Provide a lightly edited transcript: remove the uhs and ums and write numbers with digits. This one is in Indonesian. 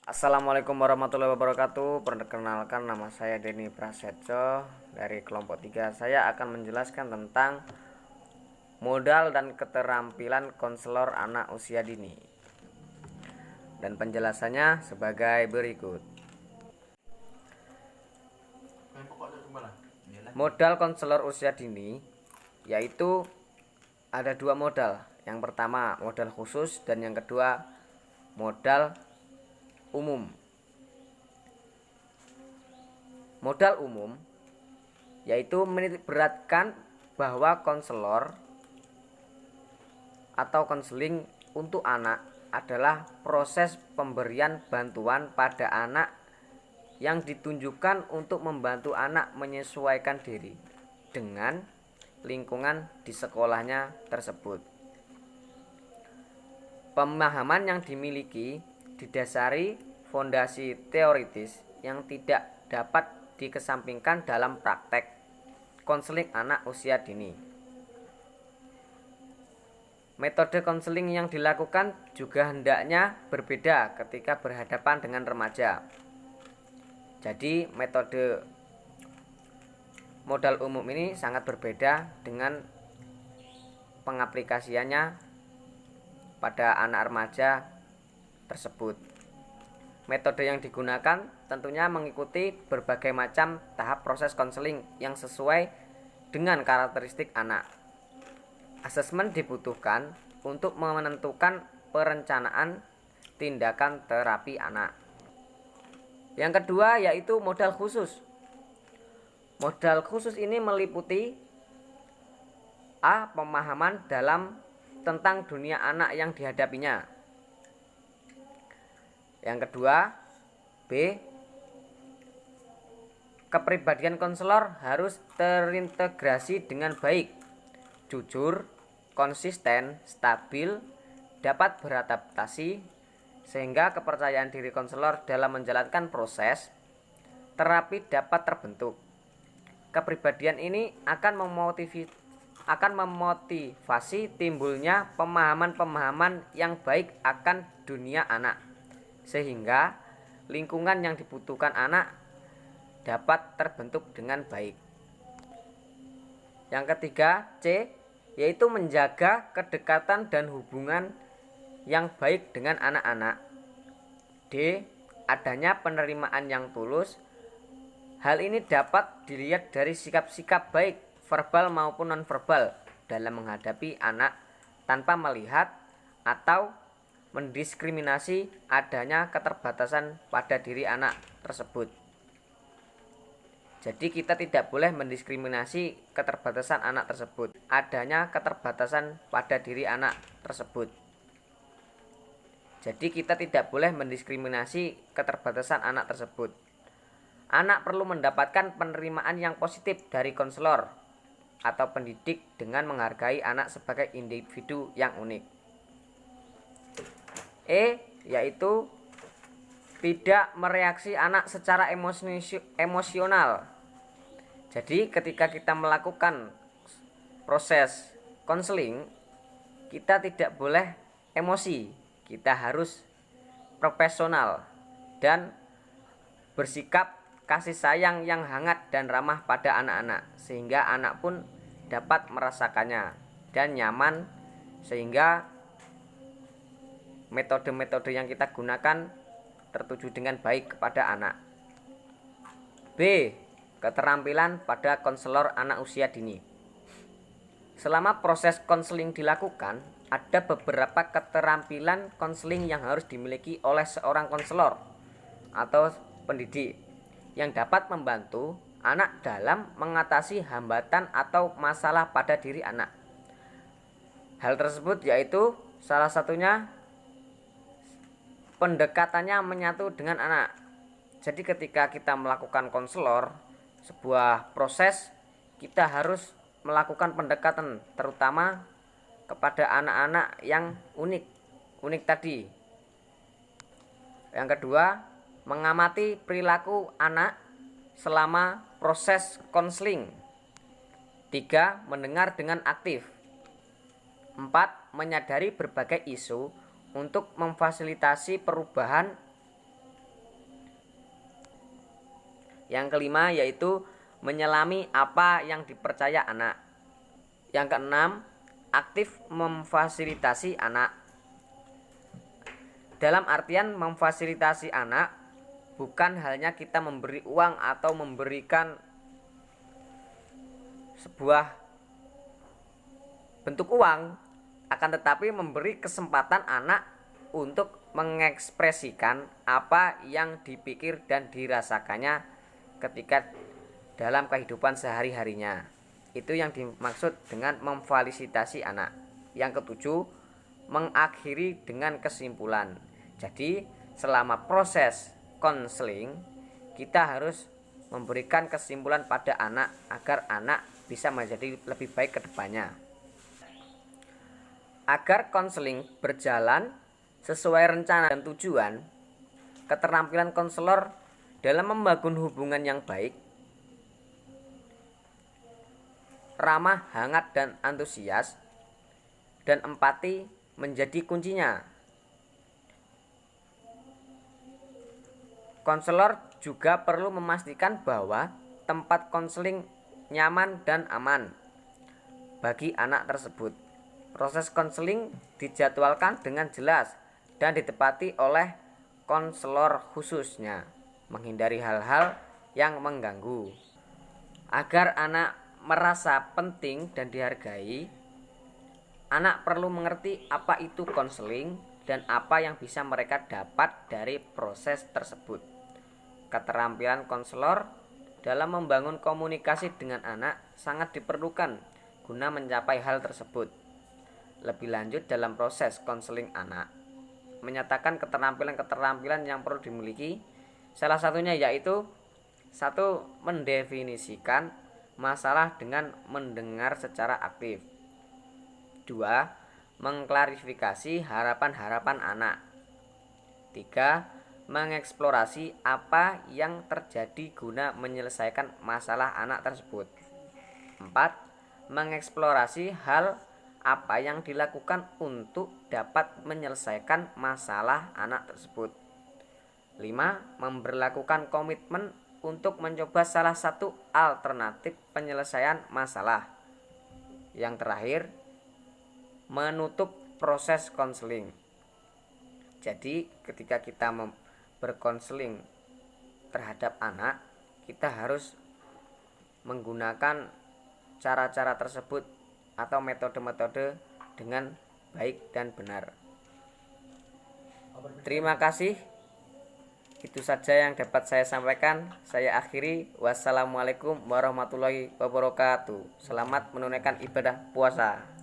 Assalamualaikum warahmatullahi wabarakatuh. Perkenalkan, nama saya Denny Prasetyo dari kelompok 3. Saya akan menjelaskan tentang modal dan keterampilan konselor anak usia dini. Dan penjelasannya sebagai berikut. Modal konselor usia dini yaitu ada dua modal. Yang pertama modal khusus dan yang kedua modal umum. Modal umum yaitu menitikberatkan bahwa konselor atau konseling untuk anak adalah proses pemberian bantuan pada anak yang ditunjukkan untuk membantu anak menyesuaikan diri dengan lingkungan di sekolahnya tersebut. Pemahaman yang dimiliki didasari fondasi teoritis yang tidak dapat dikesampingkan dalam praktek konseling anak usia dini. Metode konseling yang dilakukan juga hendaknya berbeda ketika berhadapan dengan remaja. Jadi metode modal umum ini sangat berbeda dengan pengaplikasiannya pada anak remaja tersebut. Metode yang digunakan tentunya mengikuti berbagai macam tahap proses konseling yang sesuai dengan karakteristik anak. Asesmen dibutuhkan untuk menentukan perencanaan tindakan terapi anak. Yang kedua yaitu modal khusus. Modal khusus ini meliputi A. Pemahaman dalam tentang dunia anak yang dihadapinya. Yang kedua, B. Kepribadian konselor harus terintegrasi dengan baik, jujur, konsisten, stabil, dapat beradaptasi, sehingga kepercayaan diri konselor dalam menjalankan proses terapi dapat terbentuk. Kepribadian ini akan memotivasi timbulnya pemahaman-pemahaman yang baik akan dunia anak, sehingga lingkungan yang dibutuhkan anak dapat terbentuk dengan baik. Yang ketiga, C, yaitu menjaga kedekatan dan hubungan yang baik dengan anak-anak. D, adanya penerimaan yang tulus. Hal ini dapat dilihat dari sikap-sikap baik verbal maupun nonverbal dalam menghadapi anak tanpa melihat atau mendiskriminasi adanya keterbatasan pada diri anak tersebut. Jadi kita tidak boleh mendiskriminasi keterbatasan anak tersebut. Adanya keterbatasan pada diri anak tersebut. Jadi kita tidak boleh mendiskriminasi keterbatasan anak tersebut. Anak perlu mendapatkan penerimaan yang positif dari konselor atau pendidik dengan menghargai anak sebagai individu yang unik. E, yaitu tidak mereaksi anak secara emosional. Jadi ketika kita melakukan proses konseling, kita tidak boleh emosi. Kita harus profesional dan bersikap kasih sayang yang hangat dan ramah pada anak-anak, sehingga anak pun dapat merasakannya dan nyaman, sehingga metode-metode yang kita gunakan tertuju dengan baik kepada anak. B. Keterampilan pada konselor anak usia dini. Selama proses konseling dilakukan, ada beberapa keterampilan konseling yang harus dimiliki oleh seorang konselor atau pendidik yang dapat membantu anak dalam mengatasi hambatan atau masalah pada diri anak. Hal tersebut yaitu salah satunya pendekatannya menyatu dengan anak. Jadi ketika kita melakukan konselor, sebuah proses, kita harus melakukan pendekatan terutama kepada anak-anak yang unik tadi. Yang kedua, mengamati perilaku anak selama proses konseling. 3. Mendengar dengan aktif. 4. Menyadari berbagai isu untuk memfasilitasi perubahan Yang kelima yaitu menyelami apa yang dipercaya anak. Yang keenam, aktif memfasilitasi anak. Dalam artian memfasilitasi anak bukan hanya kita memberi uang atau memberikan sebuah bentuk uang, akan tetapi memberi kesempatan anak untuk mengekspresikan apa yang dipikir dan dirasakannya ketika dalam kehidupan sehari-harinya. Itu yang dimaksud dengan memfasilitasi anak. Yang ketujuh, mengakhiri dengan kesimpulan. Jadi selama proses konseling kita harus memberikan kesimpulan pada anak agar anak bisa menjadi lebih baik ke depannya. Agar konseling berjalan sesuai rencana dan tujuan, keterampilan konselor dalam membangun hubungan yang baik, ramah, hangat, dan antusias, dan empati menjadi kuncinya. Konselor juga perlu memastikan bahwa tempat konseling nyaman dan aman bagi anak tersebut. Proses konseling dijadwalkan dengan jelas dan ditepati oleh konselor khususnya, menghindari hal-hal yang mengganggu. Agar anak merasa penting dan dihargai, anak perlu mengerti apa itu konseling dan apa yang bisa mereka dapat dari proses tersebut. Keterampilan konselor dalam membangun komunikasi dengan anak sangat diperlukan guna mencapai hal tersebut. Lebih lanjut, dalam proses konseling anak menyatakan keterampilan-keterampilan yang perlu dimiliki. Salah satunya yaitu 1. Mendefinisikan masalah dengan mendengar secara aktif. 2. Mengklarifikasi harapan-harapan anak. 3. Mengeksplorasi apa yang terjadi guna menyelesaikan masalah anak tersebut. 4. Mengeksplorasi hal apa yang dilakukan untuk dapat menyelesaikan masalah anak tersebut. 5. Memberlakukan komitmen untuk mencoba salah satu alternatif penyelesaian masalah. Yang terakhir, menutup proses konseling. Jadi ketika kita berkonseling terhadap anak, kita harus menggunakan cara-cara tersebut atau metode-metode dengan baik dan benar. Terima kasih. Itu saja yang dapat saya sampaikan. Saya akhiri. Wassalamualaikum warahmatullahi wabarakatuh. Selamat menunaikan ibadah puasa.